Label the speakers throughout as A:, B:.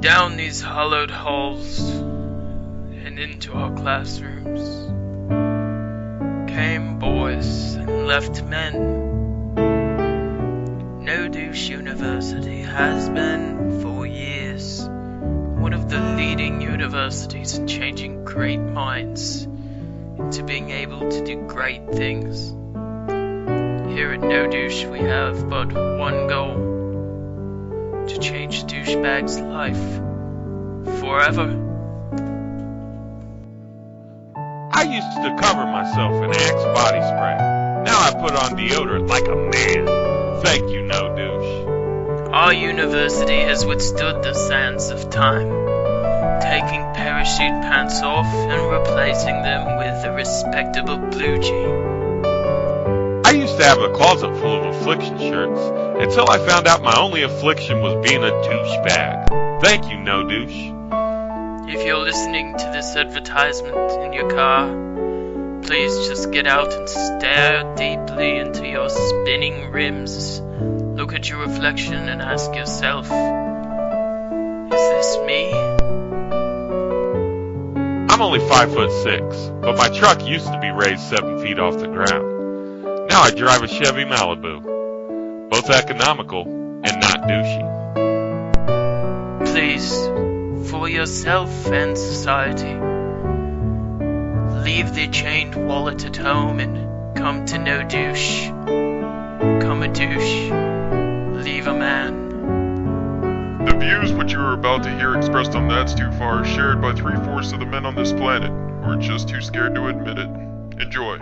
A: Down these hollowed halls and into our classrooms came boys and left men. No Douche University has been, for years, one of the leading universities in changing great minds into being able to do great things. Here at No Douche we have but one goal: to change douchebag's life forever.
B: I used to cover myself in Axe body spray. Now I put on deodorant like a man. Thank you, No Douche.
A: Our university has withstood the sands of time, taking parachute pants off and replacing them with a respectable blue jean.
B: I used to have a closet full of affliction shirts until I found out my only affliction was being a douchebag. Thank you, No Douche.
A: If you're listening to this advertisement in your car, please just get out and stare deeply into your spinning rims. Look at your reflection and ask yourself, is this me?
B: I'm only 5'6", but my truck used to be raised 7 feet off the ground. Now I drive a Chevy Malibu, both economical and not douchey.
A: Please, for yourself and society, leave the chained wallet at home and come to No Douche. Come a douche, leave a man.
C: The views which you are about to hear expressed on That's Too Far are shared by 3/4 of the men on this planet, who are just too scared to admit it. Enjoy.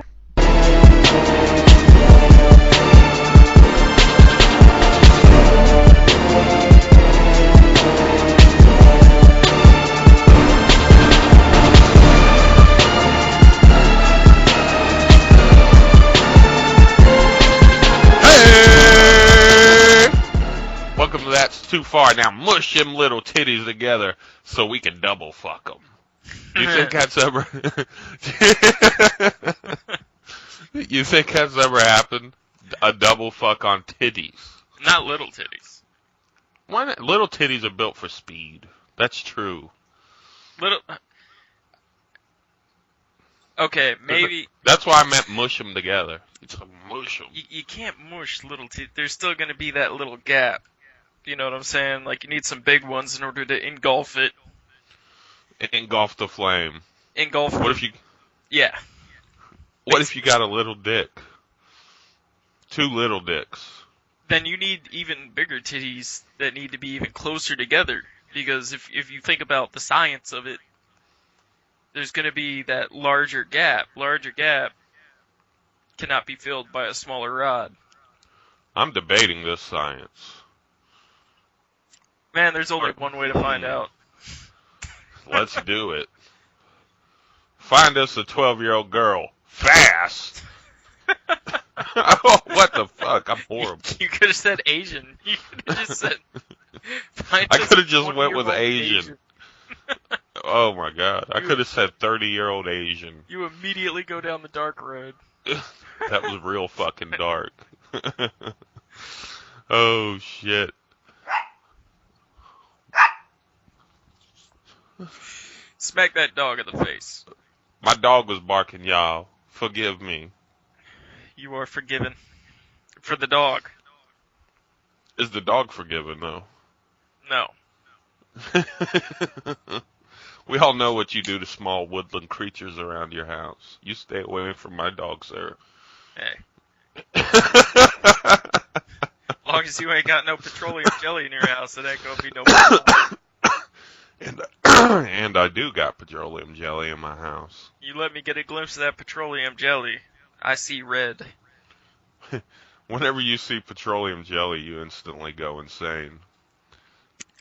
B: Welcome to That's Too Far. Now mush them little titties together so we can double fuck them. You think that's ever... You think that's ever happened? A double fuck on titties?
A: Not little titties.
B: Why not? Little titties are built for speed. That's true.
A: Okay, maybe...
B: That's why I meant mush them together. It's a mush them.
A: You can't mush little titties. There's still going to be that little gap. You know what I'm saying? Like, you need some big ones in order to engulf it.
B: Engulf the flame.
A: Engulf
B: What if you...
A: Yeah.
B: What if you got a little dick? 2 little dicks.
A: Then you need even bigger titties that need to be even closer together. Because if you think about the science of it, there's going to be that larger gap. Larger gap cannot be filled by a smaller rod.
B: I'm debating this science.
A: Man, there's only one way to find out.
B: Let's do it. Find us a 12-year-old girl. Fast! Oh, what the fuck? I'm horrible.
A: You could have said Asian. You could have just said...
B: I could have just went with Asian. Oh my god. I could have said 30-year-old Asian.
A: You immediately go down the dark road.
B: That was real fucking dark. Oh shit.
A: Smack that dog in the face.
B: My dog was barking, y'all. Forgive me.
A: You are forgiven. For the dog.
B: Is the dog forgiven, though?
A: No.
B: We all know what you do to small woodland creatures around your house. You stay away from my dog, sir.
A: Hey. As long as you ain't got no petroleum jelly in your house, it ain't gonna be no problem.
B: And I do got petroleum jelly in my house.
A: You let me get a glimpse of that petroleum jelly, I see red.
B: Whenever you see petroleum jelly, you instantly go insane.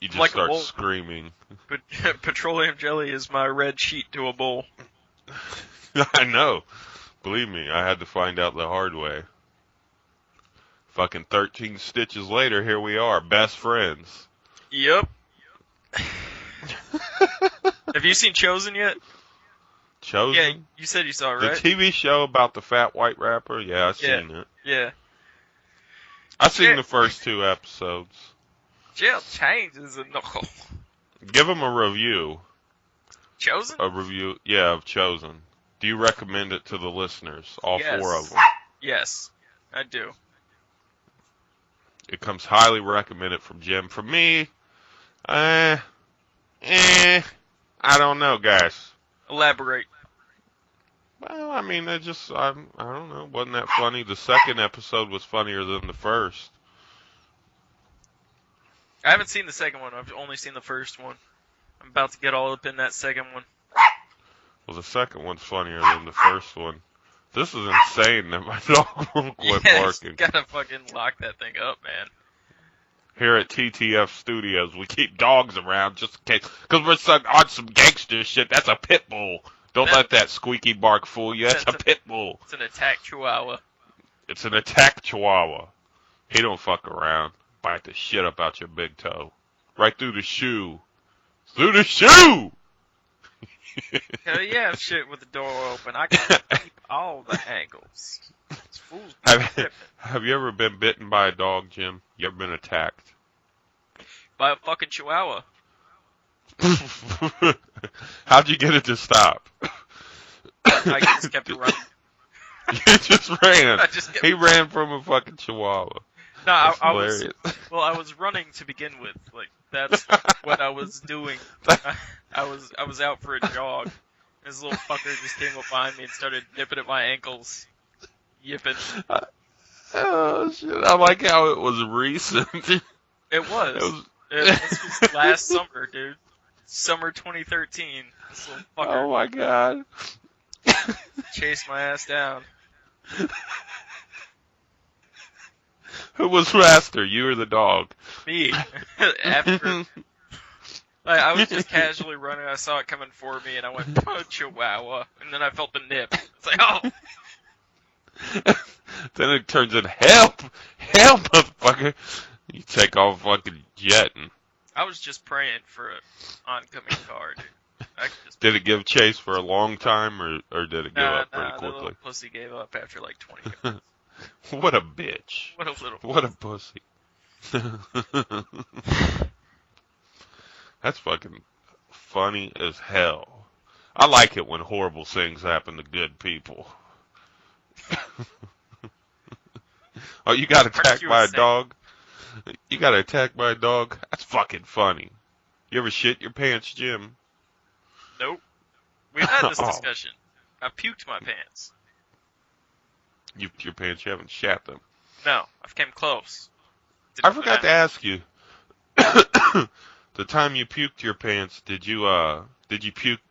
B: You just
A: like
B: start screaming.
A: But petroleum jelly is my red sheet to a bowl.
B: I know. Believe me, I had to find out the hard way. Fucking 13 stitches later, here we are, best friends.
A: Yep. Have you seen Chosen yet?
B: Chosen?
A: Yeah, you said you saw it, right?
B: The TV show about the fat white rapper? Yeah, I've seen it.
A: Yeah.
B: I've seen the first 2 episodes.
A: Jail changes a knuckle.
B: Give them a review.
A: Chosen?
B: A review, yeah, of Chosen. Do you recommend it to the listeners? All
A: Yes.
B: 4 of them.
A: Yes, I do.
B: It comes highly recommended from Jim. From me, I don't know, guys.
A: Elaborate.
B: Well, I mean, I don't know. Wasn't that funny? The second episode was funnier than the first.
A: I haven't seen the second one. I've only seen the first one. I'm about to get all up in that second one.
B: Well, the second one's funnier than the first one. This is insane that my dog won't quit barking.
A: Gotta fucking lock that thing up, man.
B: Here at TTF Studios, we keep dogs around just in case. Because we're on some gangster shit. That's a pit bull. Don't let that squeaky bark fool you. That's a pit bull.
A: It's an attack chihuahua.
B: It's an attack chihuahua. He don't fuck around. Bite the shit up out your big toe. Right through the shoe. Through the shoe!
A: Hell yeah, shit with the door open. I can keep all the angles. It's fool's
B: Have you ever been bitten by a dog, Jim? You ever been attacked?
A: By a fucking chihuahua.
B: How'd you get it to stop?
A: I just kept running.
B: You just ran. He
A: running.
B: ran from a fucking chihuahua.
A: No,
B: I
A: was running to begin with. Like, that's what I was doing. I was out for a jog. This little fucker just came up behind me and started nipping at my ankles. Yipping.
B: Oh, shit. I like how it was recent.
A: It was. This was last summer, dude. Summer 2013. This little fucker.
B: Oh, my God.
A: Chased my ass down.
B: Who was faster, you or the dog?
A: Me. After. Like, I was just casually running. I saw it coming for me, and I went, oh, chihuahua. And then I felt the nip. It's like, oh.
B: Then it turns in, help, motherfucker. You take off fucking jetting.
A: I was just praying for an oncoming car, dude.
B: Did it give chase for a long time, or did it give up pretty
A: The
B: quickly?
A: little pussy gave up after like 20 minutes.
B: What a bitch. What a pussy. That's fucking funny as hell. I like it when horrible things happen to good people. Oh, you got attacked by a dog? You got attacked by a dog? That's fucking funny. You ever shit your pants, Jim?
A: Nope. We've had this discussion. I puked my pants.
B: You puked your pants, you haven't shat them.
A: No, I've came close.
B: I forgot to ask you. The time you puked your pants, did you puke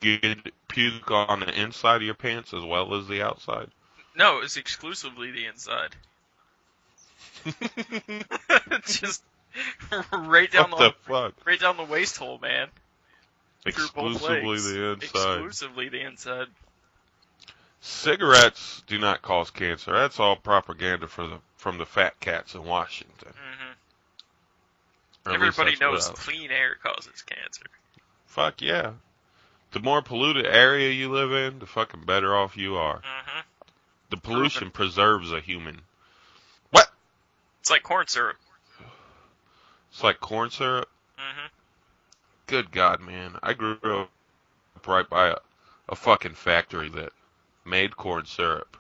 B: on the inside of your pants as well as the outside?
A: No, it's exclusively the inside. Just right down right down the waist hole, man.
B: Exclusively the inside.
A: Exclusively the inside.
B: Cigarettes do not cause cancer. That's all propaganda from the fat cats in Washington.
A: Mm-hmm. Everybody knows clean air causes cancer.
B: Fuck yeah. The more polluted area you live in, the fucking better off you are.
A: Mm-hmm.
B: The pollution preserves a human. What?
A: It's like corn syrup.
B: It's like corn syrup?
A: Mm-hmm.
B: Good God, man. I grew up right by a fucking factory that made corn syrup.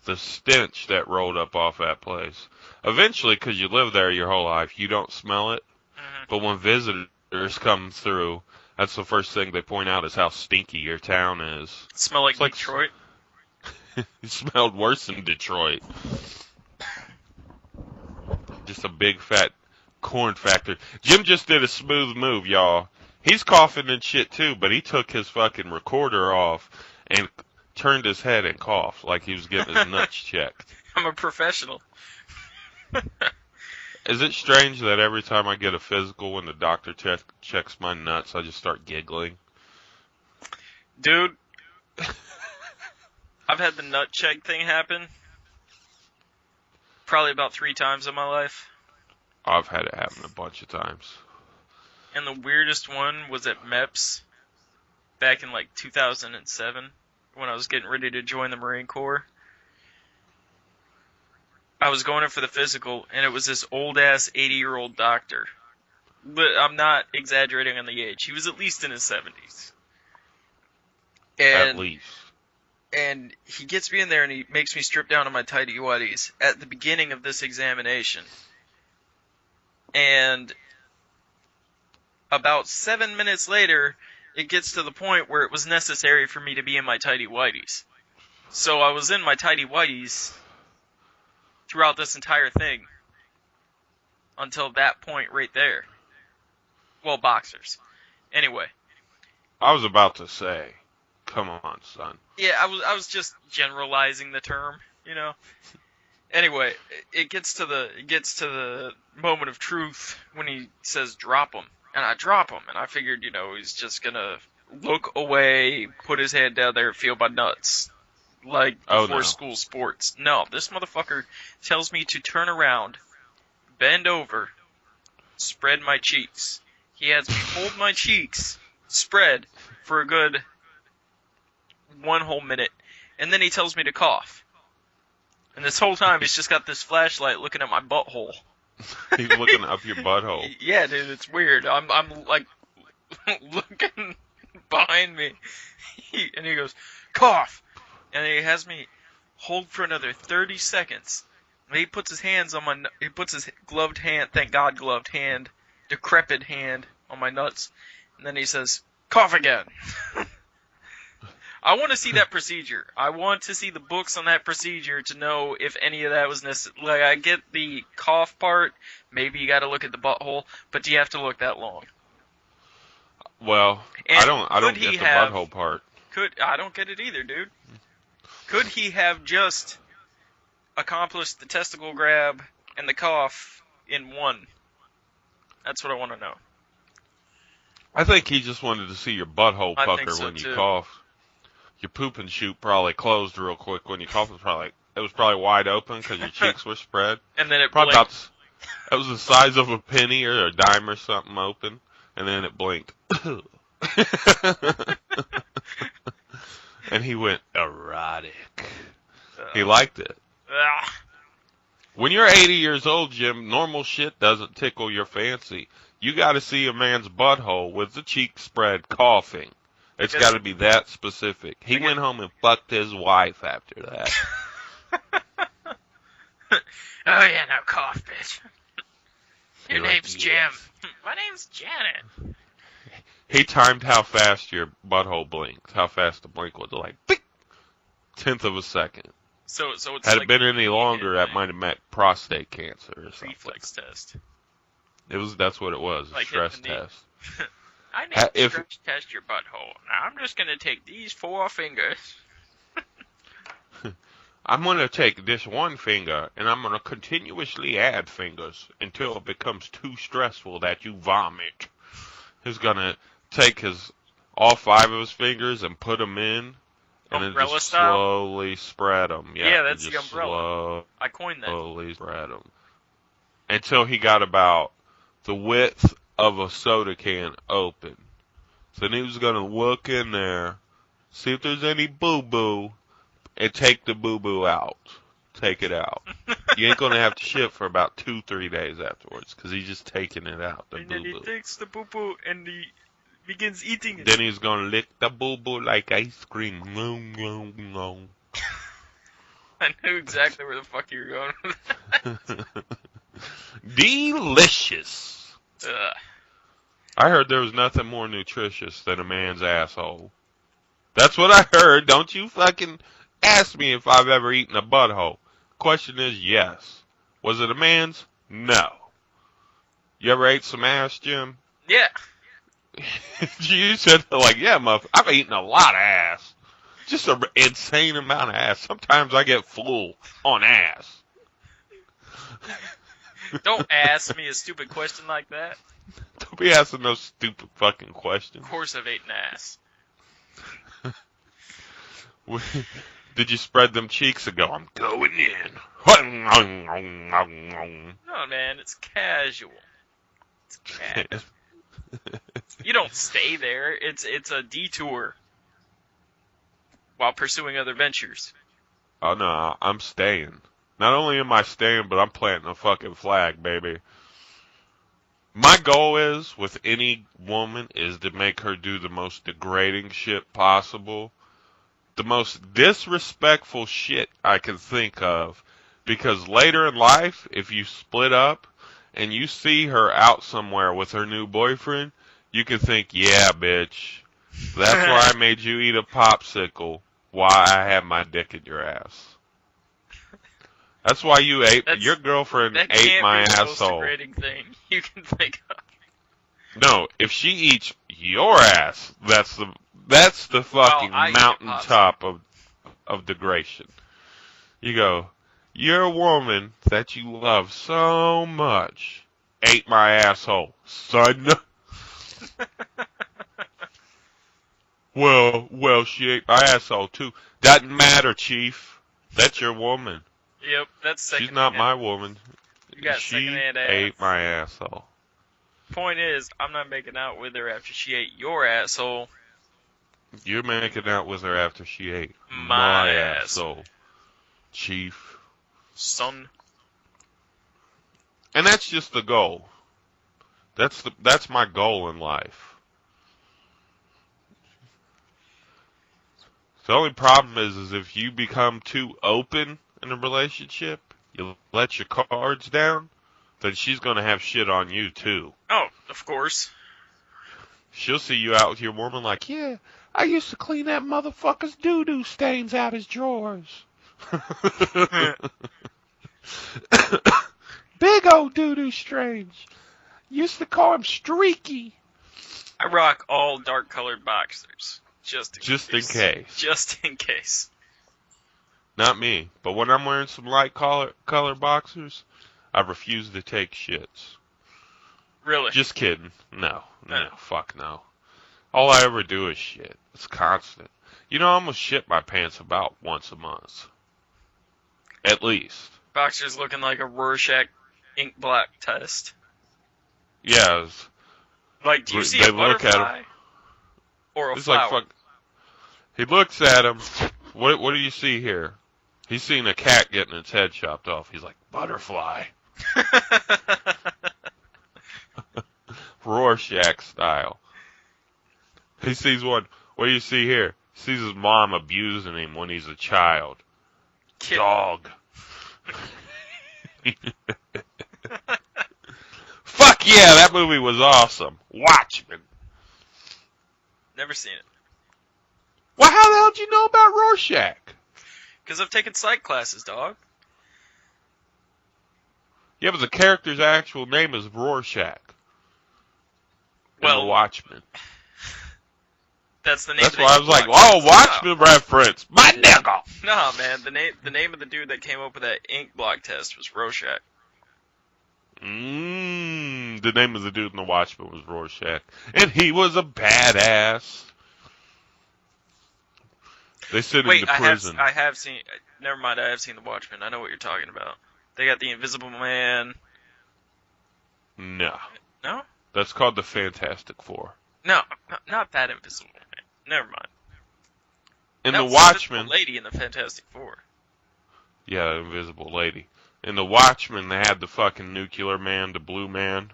B: The stench that rolled up off that place. Eventually, because you live there your whole life, you don't smell it.
A: Mm-hmm.
B: But when visitors come through, that's the first thing they point out is how stinky your town is.
A: Smell like Detroit?
B: It smelled worse than Detroit. Just a big fat corn factory. Jim just did a smooth move, y'all. He's coughing and shit too, but he took his fucking recorder off and turned his head and coughed like he was getting his nuts checked.
A: I'm a professional.
B: Is it strange that every time I get a physical when the doctor checks my nuts, I just start giggling?
A: Dude, I've had the nut check thing happen probably about 3 times in my life.
B: I've had it happen a bunch of times.
A: And the weirdest one was at MEPS back in like 2007 when I was getting ready to join the Marine Corps. I was going in for the physical, and it was this old-ass 80-year-old doctor But I'm not exaggerating on the age. He was at least in his 70s.
B: At least.
A: And he gets me in there and he makes me strip down to my tighty whities at the beginning of this examination. And about 7 minutes later, it gets to the point where it was necessary for me to be in my tighty whities. So I was in my tighty whities throughout this entire thing until that point right there. Well, boxers. Anyway.
B: I was about to say, come on, son.
A: Yeah, I was just generalizing the term, you know. Anyway, it gets to the moment of truth when he says drop him, and I drop him, and I figured, you know, he's just gonna look away, put his hand down there, and feel my nuts, like before school sports. No, this motherfucker tells me to turn around, bend over, spread my cheeks. He has me hold my cheeks, spread for a good 1 whole minute, and then he tells me to cough. And this whole time, he's just got this flashlight looking at my butthole.
B: He's looking up your butthole.
A: Yeah, dude, it's weird. I'm like looking behind me, and he goes, cough, and he has me hold for another 30 seconds. And he puts his hands on he puts his gloved hand, thank God, gloved hand, decrepit hand on my nuts, and then he says, cough again. I want to see that procedure. I want to see the books on that procedure to know if any of that was necessary. Like, I get the cough part. Maybe you got to look at the butthole, but do you have to look that long?
B: Well,
A: and
B: I don't get the butthole part.
A: I don't get it either, dude. Could he have just accomplished the testicle grab and the cough in one? That's what I want to know.
B: I think he just wanted to see your butthole pucker when you cough. Your poop and shoot probably closed real quick when you coughed. It was probably wide open because your cheeks were spread.
A: And then it
B: probably
A: blinked.
B: It was the size of a penny or a dime or something open, and then it blinked. And he went erotic. He liked it. When you're 80 years old, Jim, normal shit doesn't tickle your fancy. You got to see a man's butthole with the cheek spread coughing. It's got to be that specific. He went home and fucked his wife after that.
A: Oh, yeah, now cough, bitch. Your name's Jim. My name's Janet.
B: He timed how fast your butthole blinked. How fast the blink was. Like, beep, 1/10 of a second.
A: So it's
B: Had
A: like
B: it been any longer, that might have meant prostate cancer or something.
A: Reflex test.
B: That's what it was. A
A: Like
B: stress test.
A: I need to stress test your butthole. Now I'm just going to take these 4 fingers.
B: I'm going to take this one finger, and I'm going to continuously add fingers until it becomes too stressful that you vomit. He's going to take all 5 of his fingers and put them in, and then just slowly spread them.
A: Yeah, that's the umbrella. I coined that.
B: Slowly spread them. Until he got about the width of a soda can open. So then he was going to look in there, see if there's any boo-boo, and take the boo-boo out. Take it out. You ain't going to have to shit for about 2-3 days afterwards, because he's just taking it out, the boo-boo.
A: And then he takes the boo-boo and he begins eating it.
B: Then he's going to lick the boo-boo like ice cream.
A: I knew exactly where the fuck you were going with that.
B: Delicious.
A: Ugh.
B: I heard there was nothing more nutritious than a man's asshole. That's what I heard. Don't you fucking ask me if I've ever eaten a butthole. Question is yes. Was it a man's? No. You ever ate some ass, Jim?
A: Yeah.
B: You said, like, yeah, I've eaten a lot of ass. Just an insane amount of ass. Sometimes I get full on ass.
C: Don't ask me a stupid question like that.
B: Don't be asking those stupid fucking questions.
C: Of course I've eaten ass.
B: Did you spread them cheeks and go, I'm going in?
C: No, man, it's casual. It's casual. You don't stay there. It's a detour while pursuing other ventures.
B: Oh, no, I'm staying. Not only am I staying, but I'm planting a fucking flag, baby. My goal is, with any woman, is to make her do the most degrading shit possible. The most disrespectful shit I can think of. Because later in life, if you split up and you see her out somewhere with her new boyfriend, you can think, yeah, bitch, that's why I made you eat a popsicle while I had my dick in your ass. That's why your girlfriend
C: That
B: ate
C: can't
B: my
C: be the most
B: asshole.
C: degrading thing you can think of.
B: No, if she eats your ass, that's the fucking
C: I eat a
B: mountaintop of degradation. You go, your woman that you love so much ate my asshole, son. Well, she ate my asshole too. Doesn't matter, Chief. That's your woman.
C: Yep, that's second.
B: She's not my woman.
C: You got
B: She
C: secondhand ass.
B: ate my asshole.
C: Point is, I'm not making out with her after she ate your asshole.
B: You're making out with her after she ate
C: My
B: asshole, Chief.
C: Son.
B: And that's just the goal. That's my goal in life. The only problem is if you become too open in a relationship, you let your cards down, then she's gonna have shit on you too.
C: Oh, of course.
B: She'll see you out with your woman like, yeah, I used to clean that motherfucker's doo-doo stains out his drawers. Big old doo-doo stains. Used to call him streaky.
C: I rock all dark colored boxers. Just
B: in case.
C: Just in case.
B: Not me. But when I'm wearing some light color boxers, I refuse to take shits.
C: Really?
B: Just kidding. No, fuck no. All I ever do is shit. It's constant. You know, I'm gonna shit my pants about once a month. At least.
C: Boxers looking like a Rorschach ink black test.
B: Yeah.
C: Like, do you see
B: they
C: a butterfly? Or a
B: it's
C: flower?
B: like fuck. He looks at him. What do you see here? He's seen a cat getting its head chopped off. He's like, butterfly. Rorschach style. He sees one. What do you see here? He sees his mom abusing him when he's a child.
C: Kid.
B: Dog. Fuck yeah, that movie was awesome. Watchmen.
C: Never seen it.
B: Well, how the hell did you know about Rorschach?
C: Because I've taken psych classes, dog.
B: Yeah, but the character's actual name is Rorschach.
C: Well,
B: the Watchmen.
C: That's the name.
B: That's
C: of the
B: why I was like, "Oh, Watchmen reference, my nigga."
C: No, man, the name of the dude that came up with that ink block test was Rorschach.
B: The name of the dude in the Watchmen was Rorschach, and he was a badass. They sent him to prison.
C: I have seen. Never mind, I have seen the Watchmen. I know what you're talking about. They got the Invisible Man.
B: No.
C: No?
B: That's called the Fantastic Four.
C: No, not that Invisible Man. Never mind.
B: In
C: That
B: the
C: was
B: Watchmen,
C: Invisible Lady in the Fantastic Four.
B: yeah, Invisible Lady. In the Watchmen, they had the fucking Nuclear Man, the Blue Man.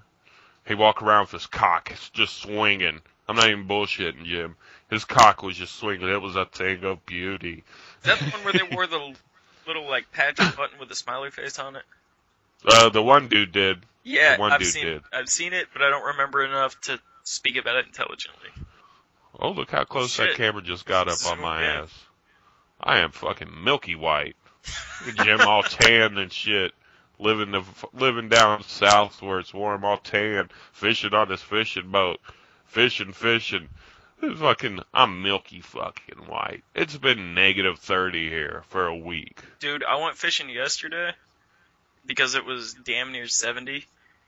B: He walked around with his cock just swinging. I'm not even bullshitting, Jim. His cock was just swinging. It was a thing of beauty.
C: Is that the one where they wore the little like patch button with a smiley face on it?
B: The one dude did.
C: Yeah,
B: The one
C: I've
B: dude
C: seen
B: did.
C: I've seen it, but I don't remember enough to speak about it intelligently.
B: Oh, look how close
C: Shit.
B: that camera just got up on my ass. I am fucking milky white. Jim all tan and shit. Living down south where it's warm, all tan. Fishing on this fishing boat. Fishing. I'm milky fucking white. It's been -30 here for a week.
C: Dude, I went fishing yesterday because it was damn near 70.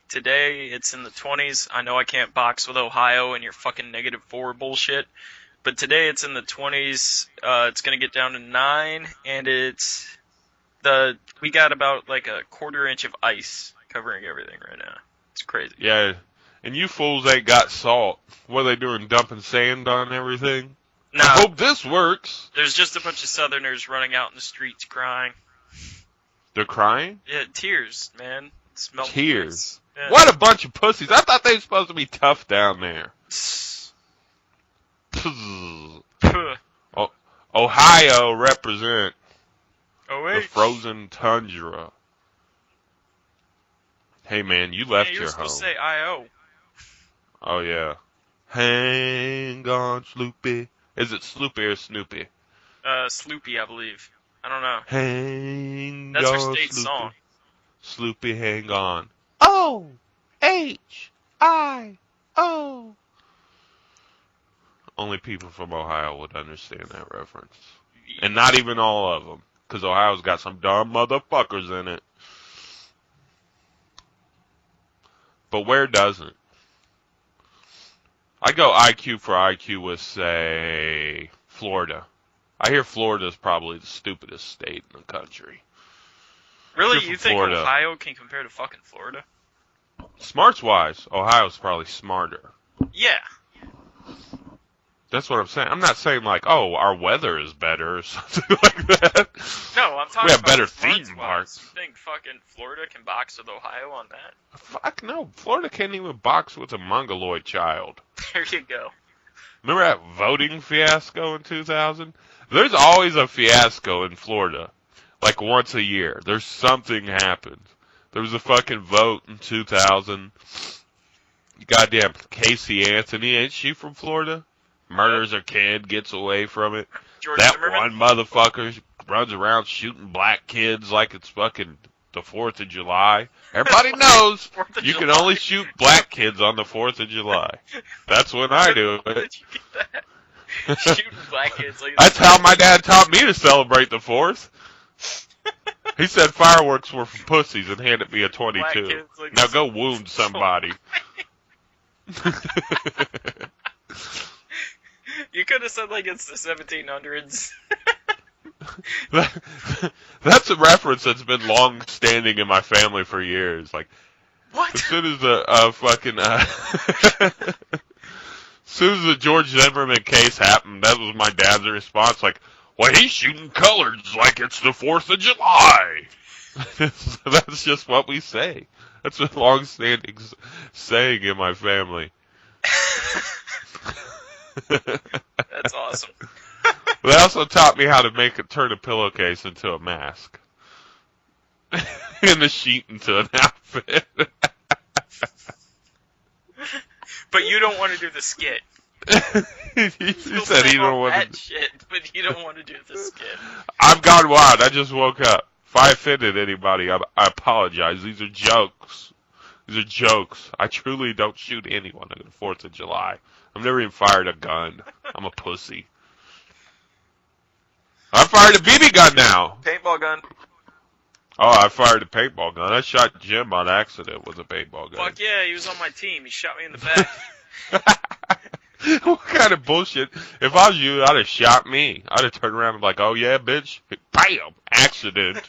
C: Today, it's in the 20s. I know I can't box with Ohio and your fucking -4 bullshit, but today it's in the 20s. It's gonna get down to 9, and we got about like a quarter inch of ice covering everything right now. It's crazy.
B: Yeah, and you fools ain't got salt. What are they doing, dumping sand on everything?
C: No,
B: I hope this works.
C: there's just a bunch of Southerners running out in the streets crying.
B: They're crying?
C: Yeah, tears, man. Smell
B: Cheers.
C: Yeah.
B: What a bunch of pussies. I thought they were supposed to be tough down there. Ohio represent
C: Oh,
B: the frozen tundra. Hey man, you left
C: you were
B: your
C: supposed
B: home.
C: to say I-O.
B: Oh yeah. Hang on, Sloopy. Is it Sloopy or Snoopy?
C: Sloopy, I believe. I don't know.
B: Hang
C: That's
B: on,
C: our state
B: Sloopy.
C: song.
B: Sloopy, hang on. O-H-I-O. Only people from Ohio would understand that reference. And not even all of them. Because Ohio's got some dumb motherfuckers in it. But where doesn't? I go IQ for IQ with, say, Florida. I hear Florida's probably the stupidest state in the country.
C: Really?
B: If you're
C: You
B: from
C: think
B: Florida,
C: Ohio can compare to fucking Florida?
B: smarts-wise, Ohio's probably smarter.
C: Yeah.
B: That's what I'm saying. I'm not saying like, oh, our weather is better or something like that.
C: No, I'm talking
B: We have
C: about
B: better
C: smarts
B: theme
C: wise.
B: parks.
C: You think fucking Florida can box with Ohio on that?
B: Fuck no. Florida can't even box with a mongoloid child.
C: There you go.
B: Remember that voting fiasco in 2000? There's always a fiasco in Florida. Like once a year. There's something happened. There was a fucking vote in 2000. Goddamn Casey Anthony, ain't she from Florida? Murders her kid, gets away from it.
C: George
B: That
C: Zimmerman?
B: one motherfucker runs around shooting black kids like it's fucking the 4th of July. Everybody knows
C: 4th of
B: you can
C: July.
B: only shoot black kids on the 4th of July. That's when I do
C: Where
B: it.
C: did you get that? Shooting black kids like
B: That's how my dad taught me to celebrate the 4th. He said fireworks were for pussies and handed me a
C: Black
B: 22.
C: kids like
B: Now go wound somebody.
C: You could have said like it's the 1700s.
B: That's a reference that's been long standing in my family for years. Like,
C: What?
B: as soon as as soon as the George Zimmerman case happened, that was my dad's response. Like, well, he's shooting colors like it's the 4th of July. That's just what we say. That's a long-standing saying in my family.
C: That's awesome.
B: They also taught me how to turn a pillowcase into a mask. And a sheet into an outfit.
C: But you don't want to do the skit.
B: He
C: You'll
B: said he
C: say all
B: don't want
C: that
B: to.
C: shit, but you don't want to do the skit.
B: I've gone wild. I just woke up. If I offended anybody, I apologize. These are jokes. These are jokes. I truly don't shoot anyone on the 4th of July. I've never even fired a gun. I'm a pussy. I fired a BB gun now.
C: Paintball gun.
B: Oh, I fired a paintball gun. I shot Jim on accident with a paintball gun.
C: Fuck yeah, he was on my team. He shot me in the back.
B: What kind of bullshit? If I was you, I'd have shot me. I'd have turned around and like, oh yeah, bitch. Bam! Accident.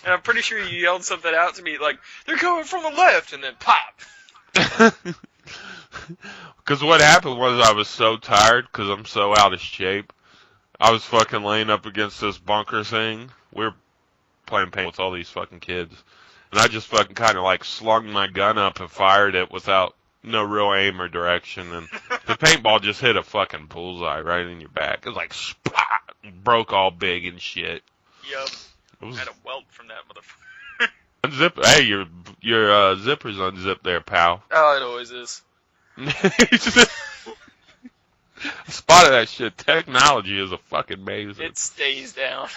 C: And I'm pretty sure you yelled something out to me like, they're coming from the left, and then pop.
B: Because what happened was I was so tired because I'm so out of shape. I was fucking laying up against this bunker thing. We were playing paint with all these fucking kids. And I just fucking kind of like slung my gun up and fired it without no real aim or direction. And the paintball just hit a fucking bullseye right in your back. It was like, splat, broke all big and shit.
C: Yup.
B: It was
C: I had a welt from that motherfucker.
B: unzip. Hey, your zipper's unzipped there, pal.
C: Oh, it always is.
B: I spotted that shit. Technology is a fucking amazing.
C: It stays down.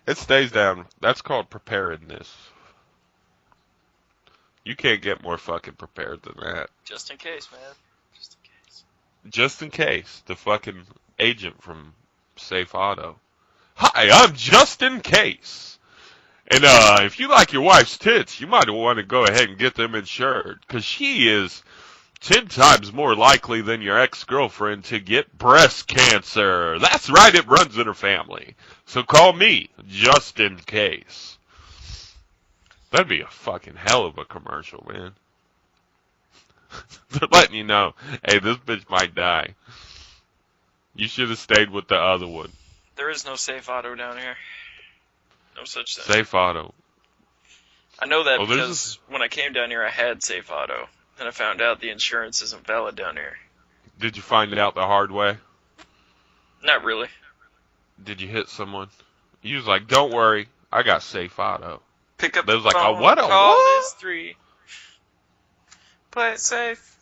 B: It stays down. That's called preparedness. You can't get more fucking prepared than that.
C: Just in case, man. Just in case.
B: Just in case. The fucking agent from Safe Auto. Hi, I'm just in case. And if you like your wife's tits, you might want to go ahead and get them insured. Because she is 10 times more likely than your ex-girlfriend to get breast cancer. That's right, it runs in her family. So call me, just in case. That'd be a fucking hell of a commercial, man. They're letting you know, hey, this bitch might die. You should have stayed with the other one.
C: There is no safe auto down here. No such thing.
B: Safe Auto.
C: I know that
B: Oh, there's
C: because when I came down here, I had Safe Auto. Then I found out the insurance isn't valid down here.
B: Did you find it out the hard way?
C: Not really.
B: Did you hit someone? You was like, don't worry, I got Safe Auto.
C: Pick up
B: They
C: the
B: was like,
C: phone,
B: oh, what a
C: call
B: what?
C: this 3. Play it safe.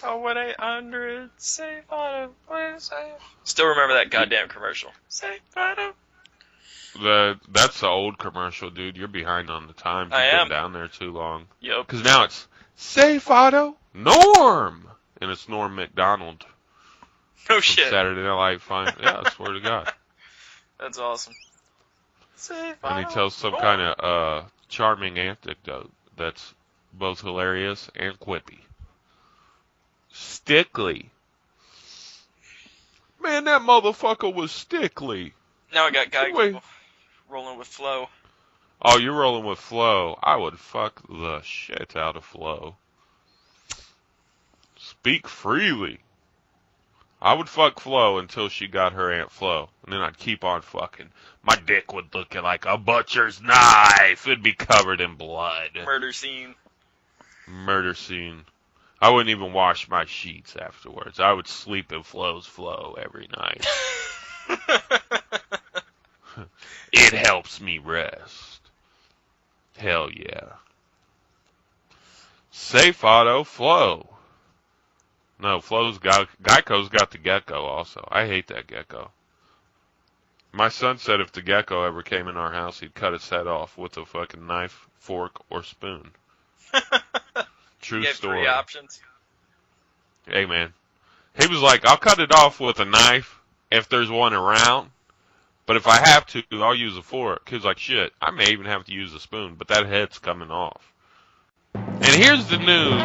C: Oh, 1-800 Safe Auto. Play it safe. Still remember that goddamn commercial. Safe Auto.
B: That's the old commercial, dude. You're behind on the times.
C: I
B: You've
C: am.
B: been down there too long.
C: Yup.
B: Because now it's Safe Auto Norm. And it's Norm McDonald
C: No
B: from
C: shit.
B: Saturday Night Live. Fine. Yeah, I swear to God.
C: That's awesome. Safe
B: And he
C: Auto.
B: tells some kind of charming anecdote that's both hilarious and quippy. Stickly. Man, that motherfucker was stickly.
C: Now I got guy
B: Wait.
C: rolling with Flo.
B: Oh, you're rolling with Flo. I would fuck the shit out of Flo. Speak freely. I would fuck Flo until she got her Aunt Flo. And then I'd keep on fucking. My dick would look like a butcher's knife. It'd be covered in blood.
C: Murder scene.
B: Murder scene. I wouldn't even wash my sheets afterwards. I would sleep in Flo's Flo every night. It helps me rest. Hell yeah. Safe Auto Flo. No, Geico's got the gecko also. I hate that gecko. My son said if the gecko ever came in our house, he'd cut its head off with a fucking knife, fork, or spoon. True
C: You get
B: story.
C: 3 options.
B: Hey, man. He was like, I'll cut it off with a knife if there's one around. But if I have to, I'll use a fork. He was like, shit, I may even have to use a spoon, but that head's coming off. And here's the news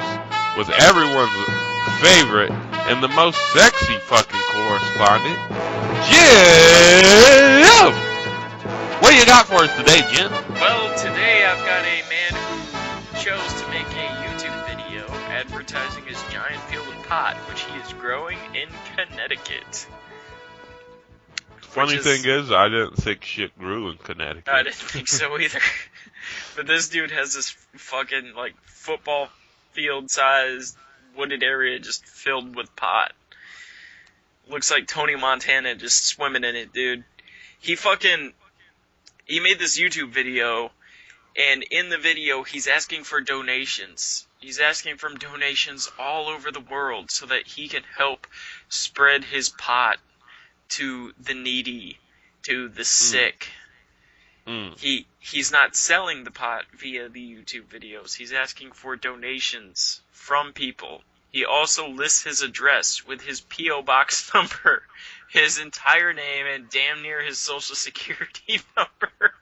B: with everyone's favorite and the most sexy fucking correspondent, Jim! What do you got for us today, Jim?
C: Well, today I've got a man who chose to make a YouTube video advertising his giant field of pot, which he is growing in Connecticut.
B: Funny thing is, I didn't think shit grew in Connecticut.
C: I didn't think so either. But this dude has this fucking, like, football field-sized wooded area just filled with pot. Looks like Tony Montana just swimming in it, dude. He made this YouTube video, and in the video, he's asking for donations. He's asking for donations all over the world so that he can help spread his pot to the needy, to the sick. He's not selling the pot via the YouTube videos. He's asking for donations from people. He also lists his address with his P.O. Box number, his entire name, and damn near his social security number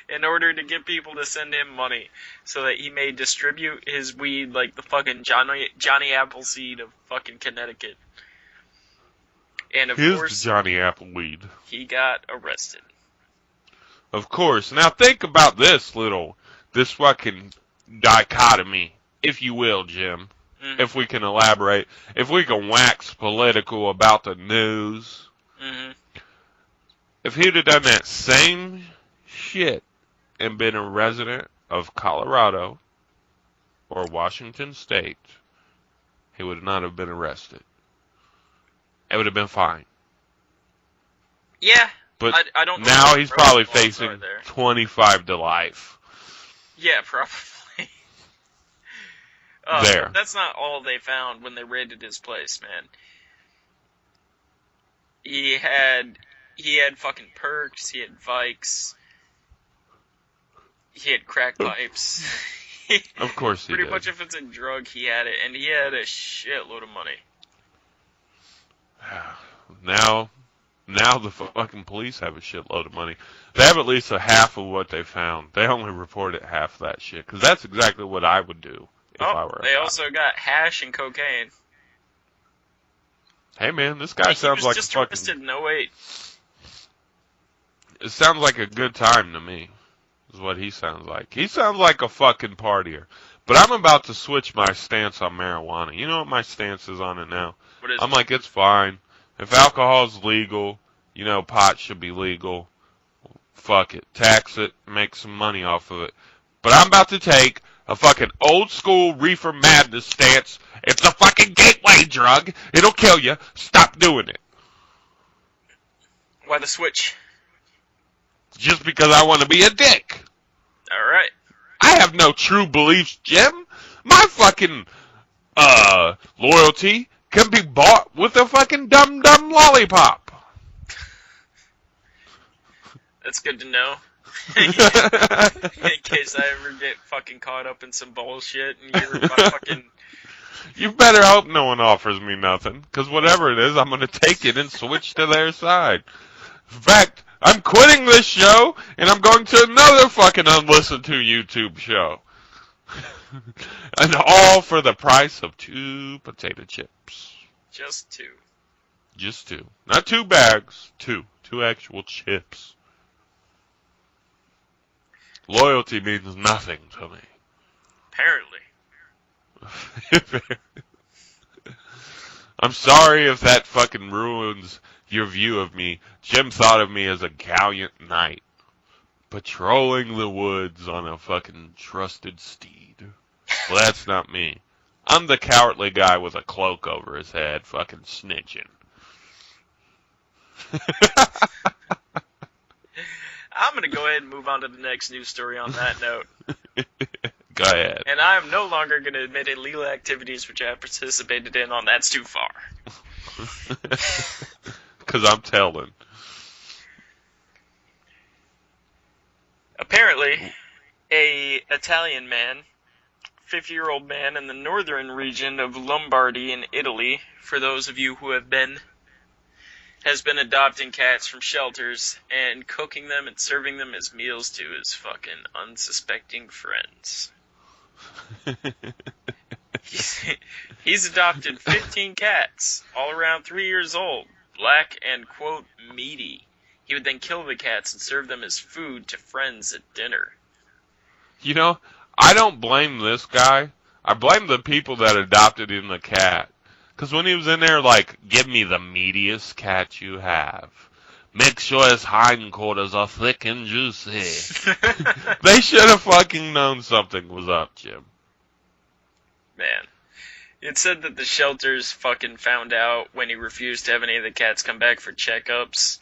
C: in order to get people to send him money so that he may distribute his weed like the fucking Johnny Appleseed of fucking Connecticut. And of course,
B: Johnny Appleweed.
C: He got arrested.
B: Of course. Now think about this fucking dichotomy, if you will, Jim.
C: Mm-hmm.
B: If we can elaborate. If we can wax political about the news.
C: Mm-hmm.
B: If he'd have done that same shit and been a resident of Colorado or Washington State, he would not have been arrested. It would have been fine.
C: Yeah.
B: But
C: I don't know
B: now
C: what
B: he's
C: the
B: probably
C: protocols
B: facing
C: are there.
B: 25 to life.
C: Yeah, probably.
B: There.
C: That's not all they found when they raided his place, man. He had fucking perks, he had Vikes, he had crack pipes.
B: Of course he
C: Pretty
B: did.
C: much if it's a drug, he had it, and he had a shitload of money.
B: Now the fucking police have a shitload of money. They have at least a half of what they found. They only reported half that shit. Because that's exactly what I would do if I were a
C: They
B: cop.
C: also got hash and cocaine.
B: Hey man, this guy sounds like a
C: just
B: fucking...
C: arrested in 08.
B: It sounds like a good time to me, is what he sounds like. He sounds like a fucking partier. But I'm about to switch my stance on marijuana. You know what my stance is on it now?
C: What is
B: I'm
C: it?
B: like, it's fine. If alcohol's legal, pot should be legal. Fuck it. Tax it. Make some money off of it. But I'm about to take a fucking old school reefer madness stance. It's a fucking gateway drug. It'll kill you. Stop doing it.
C: Why the switch?
B: Just because I want to be a dick.
C: Alright.
B: I have no true beliefs, Jim. My fucking, loyalty can be bought with a fucking dumb lollipop.
C: That's good to know. In case I ever get fucking caught up in some bullshit and you're my fucking...
B: You better hope no one offers me nothing, because whatever it is, I'm going to take it and switch to their side. In fact, I'm quitting this show, and I'm going to another fucking unlistened to YouTube show. And all for the price of 2 potato chips.
C: Just 2.
B: Just 2. Not 2 bags, 2. 2 actual chips. Loyalty means nothing to me.
C: Apparently.
B: I'm sorry if that fucking ruins your view of me. Jim thought of me as a gallant knight, patrolling the woods on a fucking trusted steed. Well, that's not me. I'm the cowardly guy with a cloak over his head, fucking snitching.
C: I'm going to go ahead and move on to the next news story on that note.
B: Go ahead.
C: And I am no longer going to admit illegal activities which I have participated in on That's Too Far.
B: Because I'm telling.
C: Apparently, a Italian man, 50-year-old man in the northern region of Lombardy in Italy, for those of you who have been, has been adopting cats from shelters and cooking them and serving them as meals to his fucking unsuspecting friends. He's adopted 15 cats, all around 3 years old, black and, quote, meaty. He would then kill the cats and serve them as food to friends at dinner.
B: You know, I don't blame this guy. I blame the people that adopted him the cat. Because when he was in there, like, give me the meatiest cat you have. Make sure his hindquarters are thick and juicy. They should have fucking known something was up, Jim.
C: Man. It said that the shelters fucking found out when he refused to have any of the cats come back for checkups.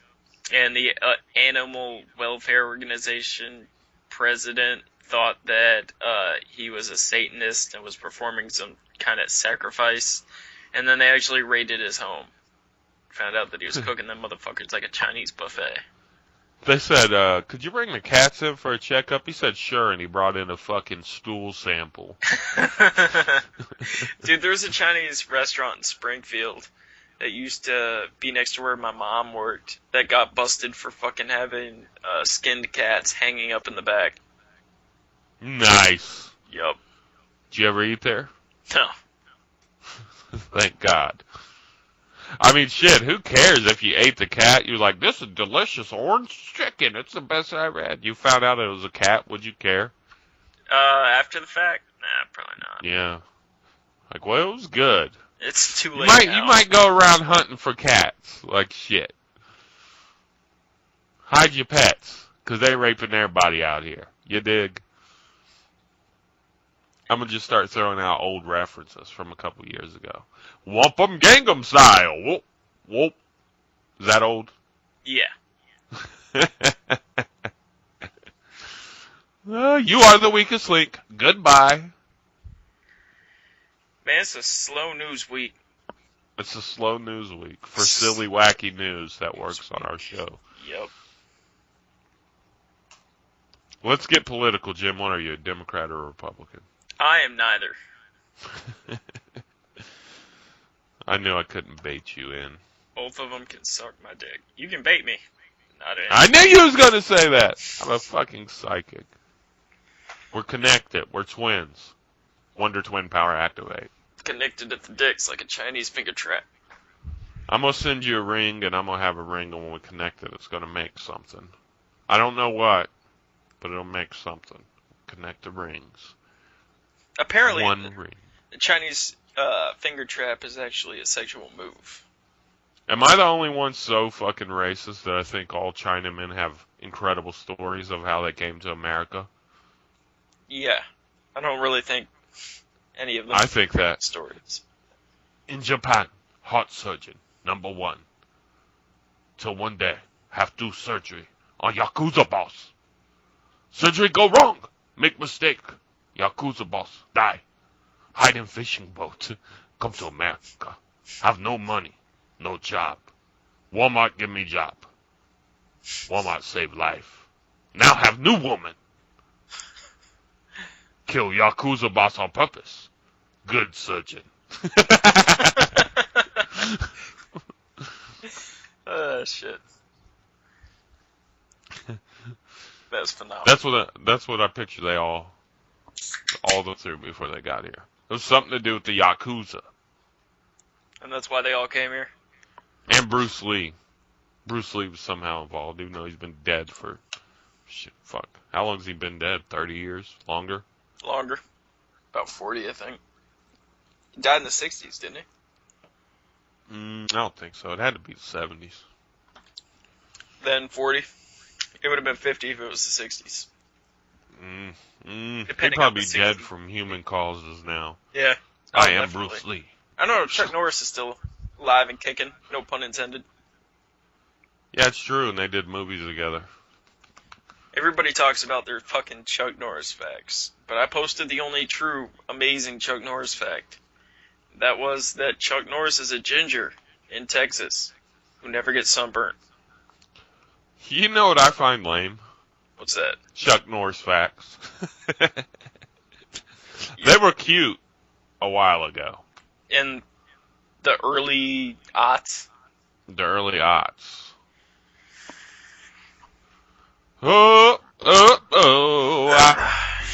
C: And the animal welfare organization president thought that he was a Satanist and was performing some kind of sacrifice. And then they actually raided his home. Found out that he was cooking them motherfuckers like a Chinese buffet.
B: They said, could you bring the cats in for a checkup? He said, sure, and he brought in a fucking stool sample.
C: Dude, there was a Chinese restaurant in Springfield that used to be next to where my mom worked that got busted for fucking having skinned cats hanging up in the back.
B: Nice.
C: Yup.
B: Did you ever eat there?
C: No.
B: Thank God. I mean, shit, who cares if you ate the cat? You're like, this is delicious orange chicken. It's the best I ever had. You found out it was a cat. Would you care?
C: After the fact? Nah, probably not.
B: Yeah. Like, well, it was good.
C: It's too late now.
B: You might go around hunting for cats. Like, shit. Hide your pets. Because they raping everybody out here. You dig? I'm going to just start throwing out old references from a couple years ago. Wampum Gangnam Style. Whoop, whoop. Is that old?
C: Yeah.
B: You are the weakest link. Goodbye.
C: Man, it's a slow news week.
B: It's a slow news week for silly, wacky news that works on our show.
C: Yep.
B: Let's get political, Jim. What are you, a Democrat or a Republican?
C: I am neither.
B: I knew I couldn't bait you in.
C: Both of them can suck my dick. You can bait me. Not in.
B: I knew you was going to say that. I'm a fucking psychic. We're connected. We're twins. Wonder Twin power activate.
C: Connected at the dicks like a Chinese finger trap.
B: I'm going to send you a ring, and I'm going to have a ring, and when we connect it, it's going to make something. I don't know what, but it'll make something. Connect the rings.
C: Apparently,
B: One ring.
C: The Chinese finger trap is actually a sexual move.
B: Am I the only one so fucking racist that I think all Chinamen have incredible stories of how they came to America.
C: Yeah, I don't really think any of them
B: I think that
C: stories.
B: in Japan, heart surgeon number 1, till one day have do surgery on Yakuza boss. Surgery go wrong, make mistake. Yakuza boss die. Hide in fishing boat. Come to America. Have no money, no job. Walmart give me job. Walmart save life. Now have new woman. Kill Yakuza boss on purpose. Good surgeon.
C: Shit. That's phenomenal.
B: That's what I picture they all the through before they got here. It was something to do with the Yakuza.
C: And that's why they all came here?
B: And Bruce Lee. Bruce Lee was somehow involved, even though he's been dead for shit, fuck. How long's he been dead? 30 years? Longer?
C: Longer. About 40, I think. He died in the 60s, didn't he?
B: I don't think so. It had to be the 70s.
C: Then 40. It would have been 50 if it was the 60s.
B: He'd
C: Depending
B: probably
C: on
B: be
C: the
B: dead
C: 60s.
B: from human causes now.
C: Yeah.
B: I am
C: definitely.
B: Bruce Lee.
C: I don't know, Chuck Norris is still alive and kicking. No pun intended.
B: Yeah, it's true, and they did movies together.
C: Everybody talks about their fucking Chuck Norris facts, but I posted the only true, amazing Chuck Norris fact. That was that Chuck Norris is a ginger in Texas who never gets sunburnt.
B: You know what I find lame?
C: What's that?
B: Chuck Norris facts. They were cute a while ago.
C: In the early aughts.
B: The early aughts. Oh,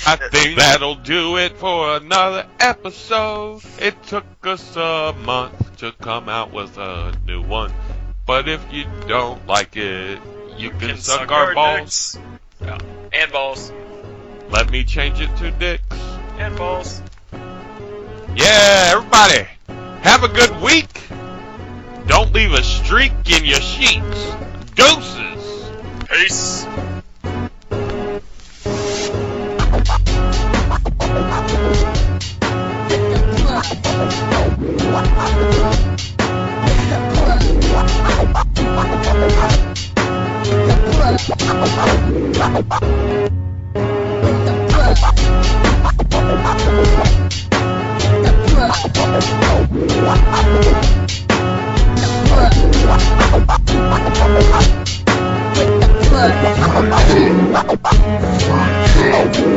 B: I think that'll do it for another episode. It took us a month to come out with a new one. But if you don't like it, you can suck our balls.
C: Yeah. And balls.
B: Let me change it to dicks.
C: And balls.
B: Yeah, everybody, have a good week. Don't leave a streak in your sheets. Doses.
C: Peace.
D: With the plug.